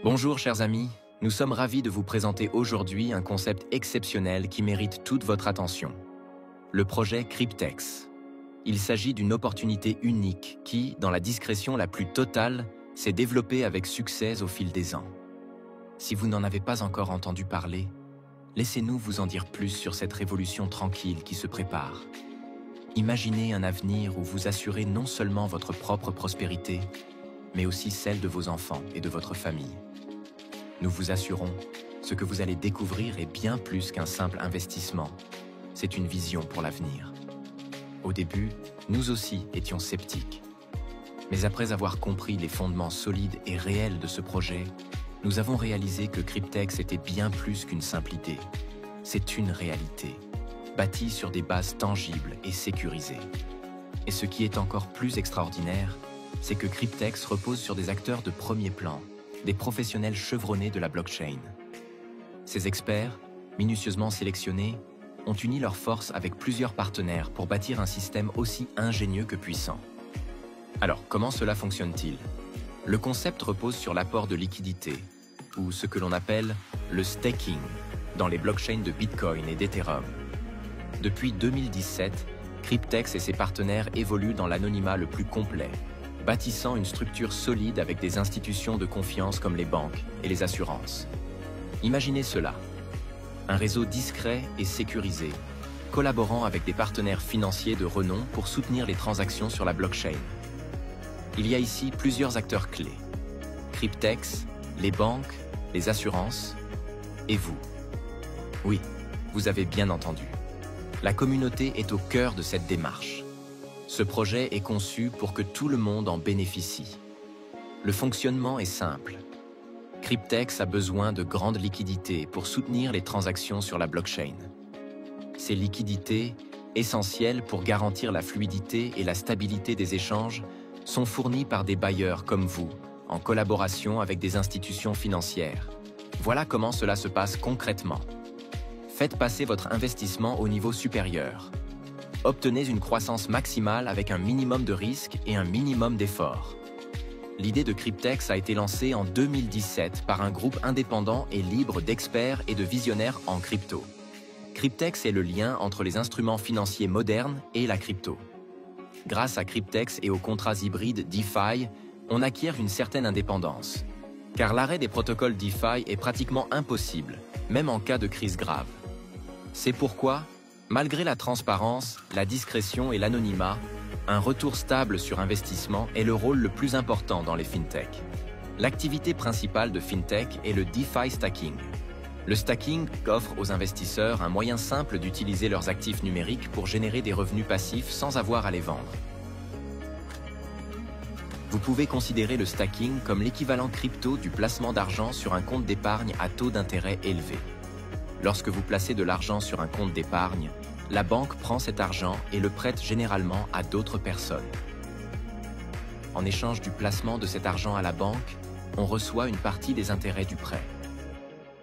Bonjour chers amis, nous sommes ravis de vous présenter aujourd'hui un concept exceptionnel qui mérite toute votre attention. Le projet Cryptex. Il s'agit d'une opportunité unique qui, dans la discrétion la plus totale, s'est développée avec succès au fil des ans. Si vous n'en avez pas encore entendu parler, laissez-nous vous en dire plus sur cette révolution tranquille qui se prépare. Imaginez un avenir où vous assurez non seulement votre propre prospérité, mais aussi celle de vos enfants et de votre famille. Nous vous assurons, ce que vous allez découvrir est bien plus qu'un simple investissement. C'est une vision pour l'avenir. Au début, nous aussi étions sceptiques. Mais après avoir compris les fondements solides et réels de ce projet, nous avons réalisé que Cryptex était bien plus qu'une simple idée. C'est une réalité, bâtie sur des bases tangibles et sécurisées. Et ce qui est encore plus extraordinaire, c'est que Cryptex repose sur des acteurs de premier plan, des professionnels chevronnés de la blockchain. Ces experts, minutieusement sélectionnés, ont uni leurs forces avec plusieurs partenaires pour bâtir un système aussi ingénieux que puissant. Alors, comment cela fonctionne-t-il? Le concept repose sur l'apport de liquidités, ou ce que l'on appelle le staking, dans les blockchains de Bitcoin et d'Ethereum. Depuis 2017, Cryptex et ses partenaires évoluent dans l'anonymat le plus complet, bâtissant une structure solide avec des institutions de confiance comme les banques et les assurances. Imaginez cela, un réseau discret et sécurisé, collaborant avec des partenaires financiers de renom pour soutenir les transactions sur la blockchain. Il y a ici plusieurs acteurs clés: Cryptex, les banques, les assurances et vous. Oui, vous avez bien entendu. La communauté est au cœur de cette démarche. Ce projet est conçu pour que tout le monde en bénéficie. Le fonctionnement est simple. Cryptex a besoin de grandes liquidités pour soutenir les transactions sur la blockchain. Ces liquidités, essentielles pour garantir la fluidité et la stabilité des échanges, sont fournies par des bailleurs comme vous, en collaboration avec des institutions financières. Voilà comment cela se passe concrètement. Faites passer votre investissement au niveau supérieur. Obtenez une croissance maximale avec un minimum de risque et un minimum d'effort. L'idée de Cryptex a été lancée en 2017 par un groupe indépendant et libre d'experts et de visionnaires en crypto. Cryptex est le lien entre les instruments financiers modernes et la crypto. Grâce à Cryptex et aux contrats hybrides DeFi, on acquiert une certaine indépendance. Car l'arrêt des protocoles DeFi est pratiquement impossible, même en cas de crise grave. C'est pourquoi, malgré la transparence, la discrétion et l'anonymat, un retour stable sur investissement est le rôle le plus important dans les fintech. L'activité principale de fintech est le DeFi stacking. Le stacking offre aux investisseurs un moyen simple d'utiliser leurs actifs numériques pour générer des revenus passifs sans avoir à les vendre. Vous pouvez considérer le stacking comme l'équivalent crypto du placement d'argent sur un compte d'épargne à taux d'intérêt élevé. Lorsque vous placez de l'argent sur un compte d'épargne, la banque prend cet argent et le prête généralement à d'autres personnes. En échange du placement de cet argent à la banque, on reçoit une partie des intérêts du prêt.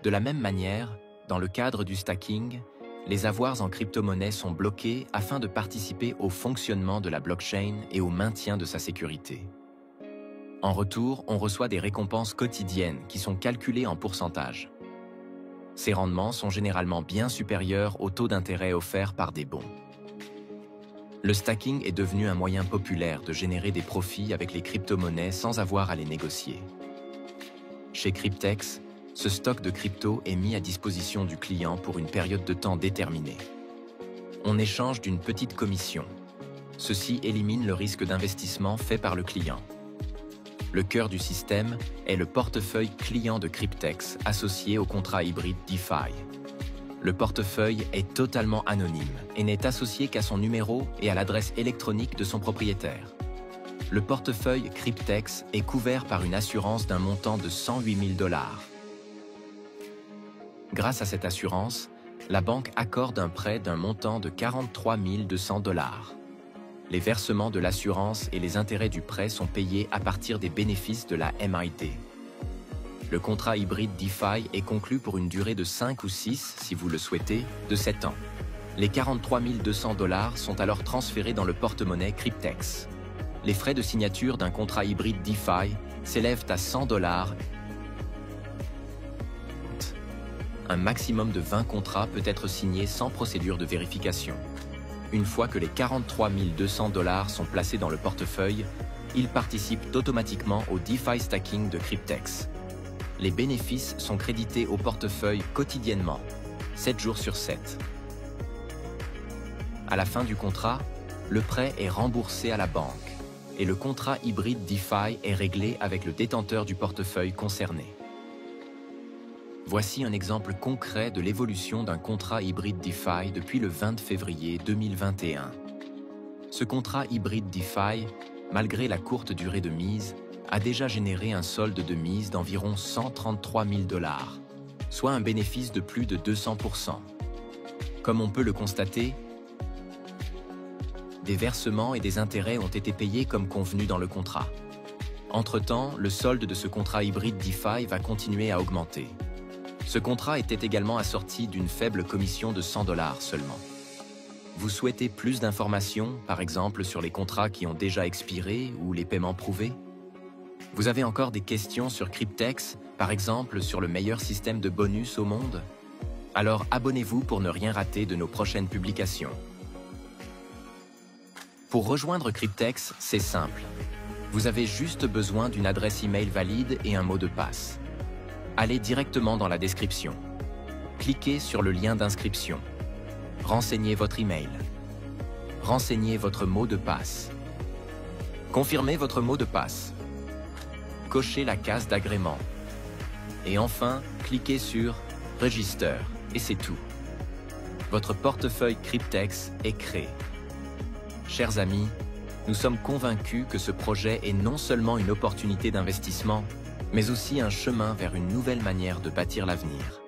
De la même manière, dans le cadre du stacking, les avoirs en crypto-monnaie sont bloqués afin de participer au fonctionnement de la blockchain et au maintien de sa sécurité. En retour, on reçoit des récompenses quotidiennes qui sont calculées en pourcentage. Ces rendements sont généralement bien supérieurs au taux d'intérêt offert par des bons. Le stacking est devenu un moyen populaire de générer des profits avec les crypto-monnaies sans avoir à les négocier. Chez Cryptex, ce stock de crypto est mis à disposition du client pour une période de temps déterminée. On échange d'une petite commission. Ceci élimine le risque d'investissement fait par le client. Le cœur du système est le portefeuille client de Cryptex associé au contrat hybride DeFi. Le portefeuille est totalement anonyme et n'est associé qu'à son numéro et à l'adresse électronique de son propriétaire. Le portefeuille Cryptex est couvert par une assurance d'un montant de 108 000 $. Grâce à cette assurance, la banque accorde un prêt d'un montant de 43 200 $. Les versements de l'assurance et les intérêts du prêt sont payés à partir des bénéfices de la MIT. Le contrat hybride DeFi est conclu pour une durée de 5 ou 6, si vous le souhaitez, de 7 ans. Les 43 200 $ sont alors transférés dans le porte-monnaie Cryptex. Les frais de signature d'un contrat hybride DeFi s'élèvent à 100 $ Un maximum de 20 contrats peut être signé sans procédure de vérification. Une fois que les 43 200 $ sont placés dans le portefeuille, ils participent automatiquement au DeFi Stacking de Cryptex. Les bénéfices sont crédités au portefeuille quotidiennement, 7 jours sur 7. À la fin du contrat, le prêt est remboursé à la banque et le contrat hybride DeFi est réglé avec le détenteur du portefeuille concerné. Voici un exemple concret de l'évolution d'un contrat hybride DeFi depuis le 20 février 2021. Ce contrat hybride DeFi, malgré la courte durée de mise, a déjà généré un solde de mise d'environ 133 000 $, soit un bénéfice de plus de 200%. Comme on peut le constater, des versements et des intérêts ont été payés comme convenu dans le contrat. Entre-temps, le solde de ce contrat hybride DeFi va continuer à augmenter. Ce contrat était également assorti d'une faible commission de 100 $ seulement. Vous souhaitez plus d'informations, par exemple sur les contrats qui ont déjà expiré ou les paiements prouvés? Vous avez encore des questions sur Cryptex, par exemple sur le meilleur système de bonus au monde? Alors abonnez-vous pour ne rien rater de nos prochaines publications. Pour rejoindre Cryptex, c'est simple. Vous avez juste besoin d'une adresse email valide et un mot de passe. Allez directement dans la description. Cliquez sur le lien d'inscription. Renseignez votre email. Renseignez votre mot de passe. Confirmez votre mot de passe. Cochez la case d'agrément. Et enfin, cliquez sur « Register » et c'est tout. Votre portefeuille Cryptex est créé. Chers amis, nous sommes convaincus que ce projet est non seulement une opportunité d'investissement, mais aussi un chemin vers une nouvelle manière de bâtir l'avenir.